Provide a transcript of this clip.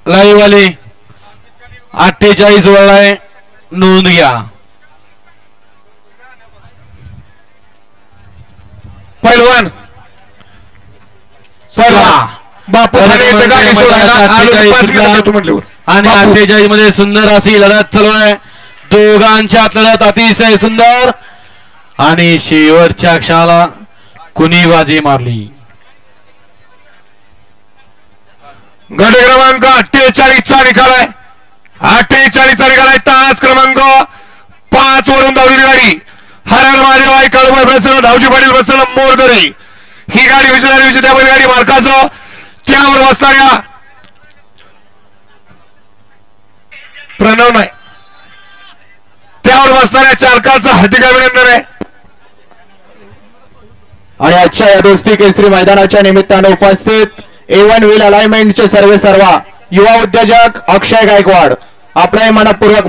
Live वाले 48 वळलाय, नोंद घ्या. पैलवान बापू आणि 48 मध्ये सुंदर अशी लढत चालू आहे. दोघांच्या लढत अतिशय सुंदर आणि शेवटच्या क्षणाला कुणी बाजी मारली. गट क्रमांक 48 चा निकाल आहे. 48 चा निकाल आहे. तास क्रमांक 5 वरून धावलेली गाडी हरण महादेव आई काळूबाई प्रसन्न धावजी पाटील प्रसन्न मोरदरे ही गाडी विजयी विजेत्या गाडी मार्काचं त्यावर बसणाऱ्या प्रणव नाही त्यावर बसणाऱ्या चालकाचं हार्दिक अभिनंदन आहे. आणि आजच्या या दोस्ती केसरी मैदानाच्या निमित्तानं उपस्थित A1 व्हील अलाइनमेंटचे सर्व युवा उद्योजक अक्षय गायकवाड आपले मनपूर्वक